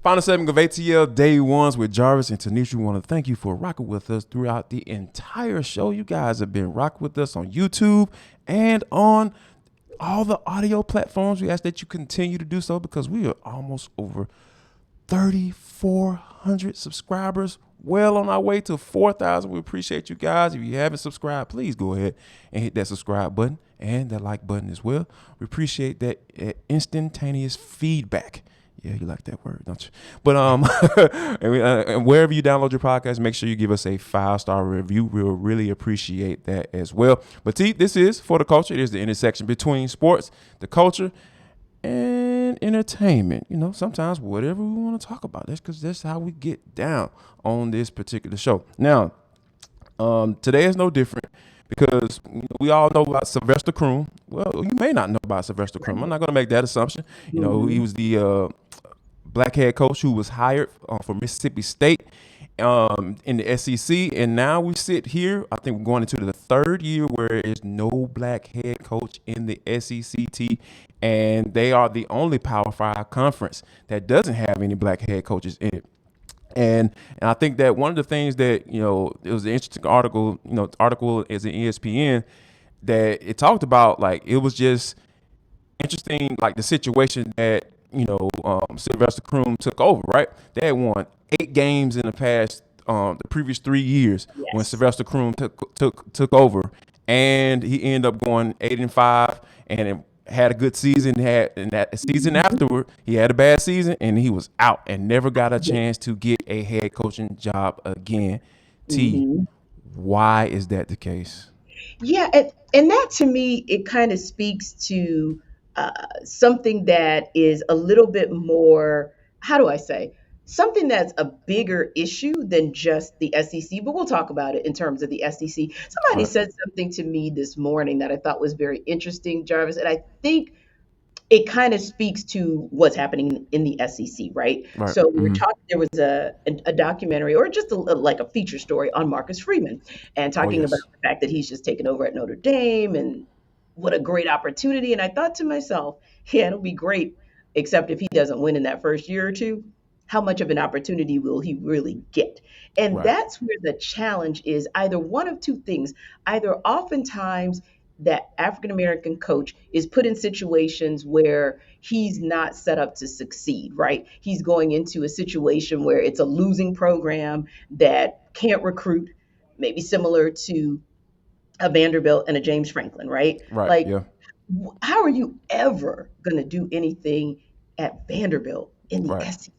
Final segment of ATL Day Ones with Jarvis and Tenitra. We want to thank you for rocking with us throughout the entire show. You guys have been rocking with us on YouTube and on all the audio platforms. We ask that you continue to do so because we are almost over 3,400 subscribers. Well on our way to 4,000. We appreciate you guys. If you haven't subscribed, please go ahead and hit that subscribe button and that like button as well. We appreciate that instantaneous feedback. Yeah, you like that word, don't you? But and wherever you download your podcast, make sure you give us a 5-star review. We'll really appreciate that as well. But this is For the Culture. It is the intersection between sports, the culture, and entertainment. You know, sometimes whatever we want to talk about. That's because that's how we get down on this particular show. Now, today is no different because we all know about Sylvester Croom. Well, you may not know about Sylvester Croom. I'm not going to make that assumption. You know, he was the black head coach who was hired for Mississippi State in the SEC, and now we sit here. I think we're going into the third year where there is no black head coach in the SEC, and they are the only Power 5 conference that doesn't have any black head coaches in it. And I think that one of the things that, it was an interesting article, the article is in ESPN that it talked about, like, it was just interesting, like the situation that, Sylvester Croom took over, right? They had won 8 games in the previous 3 years when Sylvester Croom took over, and he ended up going 8-5 and had a good season. And that season afterward, he had a bad season and he was out and never got a chance to get a head coaching job again. Why is that the case? Yeah, and that to me, it kind of speaks to something that is a little bit more, how do I say, something that's a bigger issue than just the SEC, but we'll talk about it in terms of the SEC. Somebody Right, said something to me this morning that I thought was very interesting, Jarvis, and I think it kind of speaks to what's happening in the SEC, right? right. So we were Mm-hmm. talking. There was a documentary or just like a feature story on Marcus Freeman, and Oh, talking about yes. the fact that he's just taken over at Notre Dame and what a great opportunity. And I thought to myself, yeah, it'll be great, except if he doesn't win in that first year or two. How much of an opportunity will he really get? And Right, that's where the challenge is either one of two things. Either oftentimes that African American coach is put in situations where he's not set up to succeed, right? He's going into a situation where it's a losing program that can't recruit, maybe similar to a Vanderbilt and a James Franklin, right? right. Like, Yeah. how are you ever going to do anything at Vanderbilt in the Right. SEC?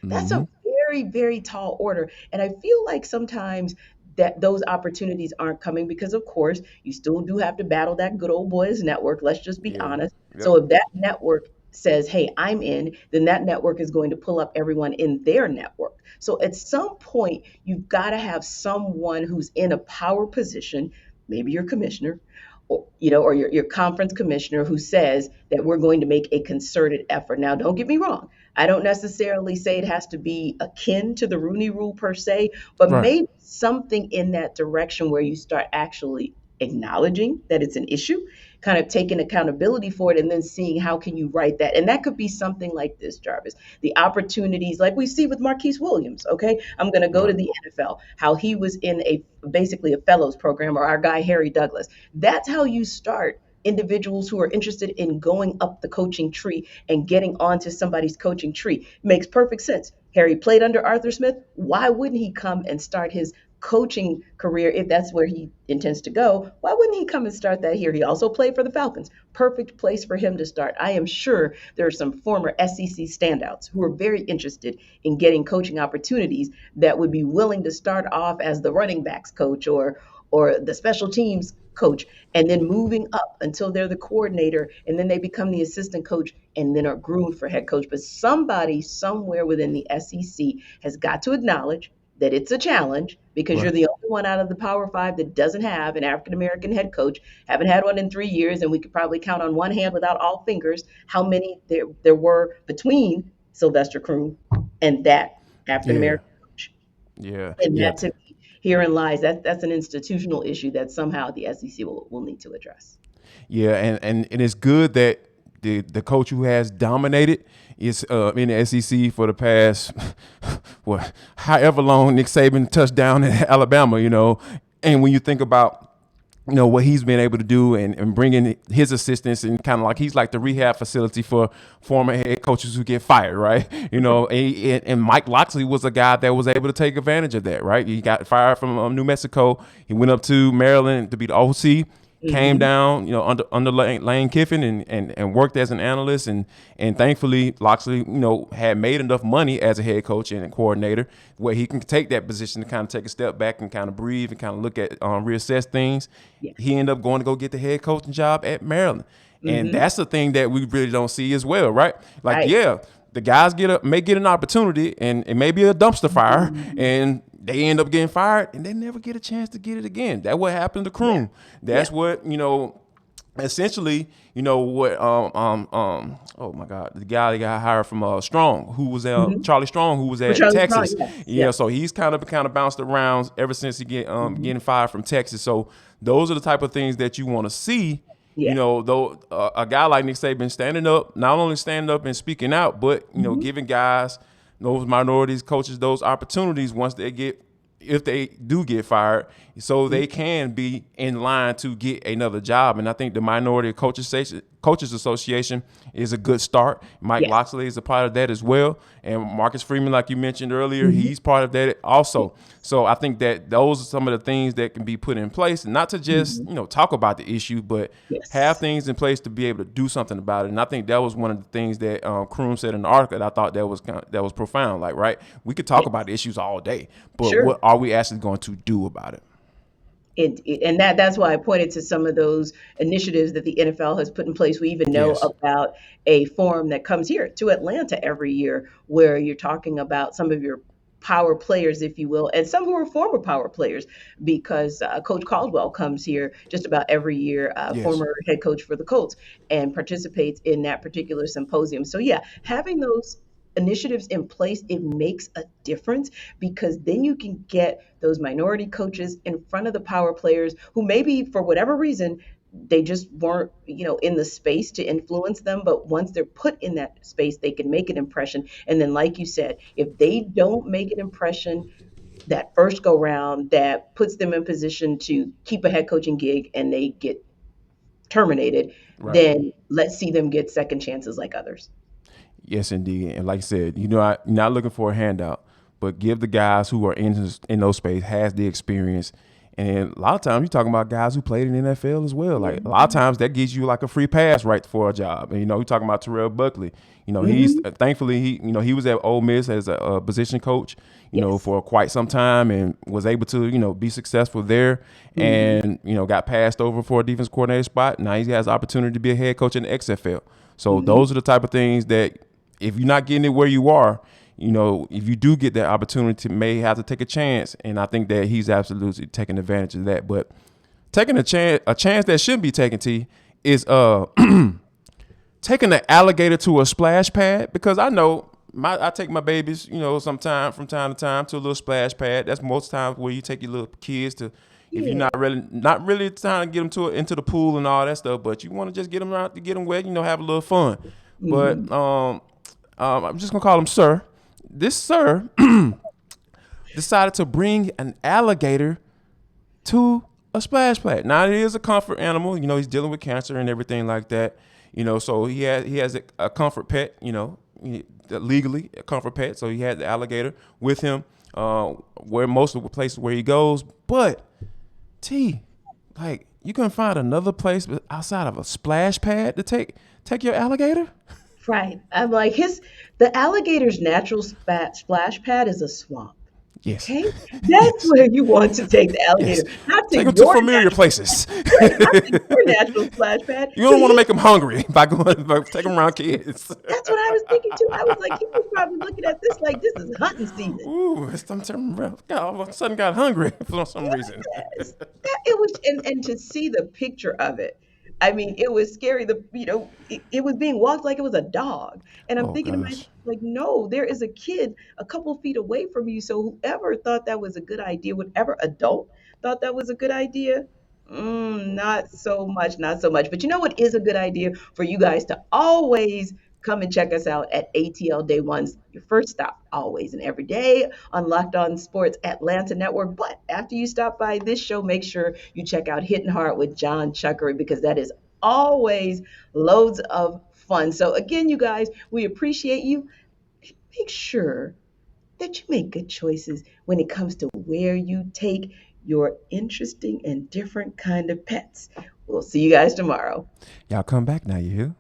That's Mm-hmm. a very, very tall order. And I feel like sometimes that those opportunities aren't coming because, of course, you still do have to battle that good old boys network. Let's just be Yeah. honest. Yep. So if that network says, hey, I'm in, then that network is going to pull up everyone in their network. So at some point, you've got to have someone who's in a power position, maybe your commissioner, or your conference commissioner who says that we're going to make a concerted effort. Now, don't get me wrong. I don't necessarily say it has to be akin to the Rooney Rule per se, but Right. maybe something in that direction where you start actually acknowledging that it's an issue, kind of taking accountability for it, and then seeing how can you write that. And that could be something like this, Jarvis. The opportunities, like we see with Marquise Williams. Okay, I'm going to go to Right. the NFL. How he was in a basically a fellows program, or our guy Harry Douglas. That's how you start individuals who are interested in going up the coaching tree and getting onto somebody's coaching tree. Makes perfect sense. Harry played under Arthur Smith. Why wouldn't he come and start his coaching career if that's where he intends to go? Why wouldn't he come and start that here? He also played for the Falcons. Perfect place for him to start. I am sure there are some former SEC standouts who are very interested in getting coaching opportunities that would be willing to start off as the running backs coach or the special teams coach, and then moving up until they're the coordinator, and then they become the assistant coach, and then are groomed for head coach. But somebody somewhere within the SEC has got to acknowledge that it's a challenge because you're Right. the only one out of the Power Five that doesn't have an African American head coach. Haven't had one in 3 years, and we could probably count on one hand without all fingers how many there were between Sylvester Croom and that African Yeah. American coach. Yeah. And Yeah. that to me, herein lies that's an institutional issue that somehow the SEC will need to address. Yeah, and it's good that the coach who has dominated is in the SEC for the past what however long Nick Saban touched down in Alabama, and when you think about what he's been able to do and bringing his assistants and kind of like he's like the rehab facility for former head coaches who get fired, right? And Mike Locksley was a guy that was able to take advantage of that, right? He got fired from New Mexico. He went up to Maryland to be the OC. Came down, under Lane Kiffin and worked as an analyst and thankfully Locksley, had made enough money as a head coach and a coordinator where he can take that position to kind of take a step back and kind of breathe and kind of look at reassess things. Yes. He ended up going to go get the head coaching job at Maryland, and that's the thing that we really don't see as well, right? Like, Right. yeah, the guys may get an opportunity and it may be a dumpster fire and they end up getting fired and they never get a chance to get it again. That's what happened to Croom. That's what, essentially, what oh my God, the guy that got hired from Strong, who was Charlie Strong, who was at Charlie Texas. Strong, yes. So he's kind of bounced around ever since he getting fired from Texas. So those are the type of things that you want to see. Yeah. Though a guy like Nick Saban standing up, not only standing up and speaking out, but giving guys, those minorities, coaches, those opportunities once if they do get fired, so they can be in line to get another job. And I think the Minority Coaches Association is a good start. Mike Locksley is a part of that as well. And Marcus Freeman, like you mentioned earlier, he's part of that also. So I think that those are some of the things that can be put in place, and not to just, talk about the issue, but have things in place to be able to do something about it. And I think that was one of the things that Croom said in the article that I thought that was profound. Like, right, we could talk about the issues all day, but what are we actually going to do about it? And that's why I pointed to some of those initiatives that the NFL has put in place. We even know about a forum that comes here to Atlanta every year where you're talking about some of your power players, if you will, and some who are former power players, because Coach Caldwell comes here just about every year, former head coach for the Colts, and participates in that particular symposium. So having those initiatives in place, it makes a difference, because then you can get those minority coaches in front of the power players who maybe for whatever reason they just weren't in the space to influence them, but once they're put in that space they can make an impression. And then, like you said, if they don't make an impression that first go round that puts them in position to keep a head coaching gig and they get terminated, then let's see them get second chances like others. Yes, indeed. And like I said, I'm not looking for a handout, but give the guys who are in those space, has the experience. And a lot of times you're talking about guys who played in the NFL as well. Like a lot of times that gives you like a free pass right for a job. And, you're talking about Terrell Buckley. He's thankfully he was at Ole Miss as a position coach, for quite some time and was able to, be successful there and, got passed over for a defense coordinator spot. Now he has the opportunity to be a head coach in the XFL. So those are the type of things that if you're not getting it where you are, if you do get that opportunity, may have to take a chance. And I think that he's absolutely taking advantage of that. But taking a chance that shouldn't be taken, is taking the alligator to a splash pad, because I know I take my babies, from time to time to a little splash pad. That's most times where you take your little kids to, if you're not really trying to get them into the pool and all that stuff, but you want to just get them out to get them wet, have a little fun. But I'm just gonna call him Sir. This Sir decided to bring an alligator to a splash pad. Now it is a comfort animal, he's dealing with cancer and everything like that, so he has a comfort pet, legally a comfort pet. So he had the alligator with him where most of the places where he goes. But you can find another place outside of a splash pad to take your alligator? Right. I'm like, the alligator's natural splash pad is a swamp. Yes. Okay? That's where you want to take the alligator. Yes. Not to take them to familiar places. Not to your natural splash pad. You don't want to make them hungry by take them around kids. That's what I was thinking too. I was like, he was probably looking at this like this is hunting season. Ooh, all of a sudden got hungry for some reason. Yes. It was, and to see the picture of it, I mean, it was scary. It was being walked like it was a dog. And I'm thinking to myself, like, no, there is a kid a couple feet away from you. So whoever thought that was a good idea, whatever adult thought that was a good idea, Not so much, not so much. But you know what is a good idea for you guys to always come and check us out at ATL Day One's your first stop, always and every day on Locked On Sports Atlanta Network. But after you stop by this show, make sure you check out Hitting Hard with John Chuckery because that is always loads of fun. So again, you guys, we appreciate you. Make sure that you make good choices when it comes to where you take your interesting and different kind of pets. We'll see you guys tomorrow. Y'all come back now, you hear?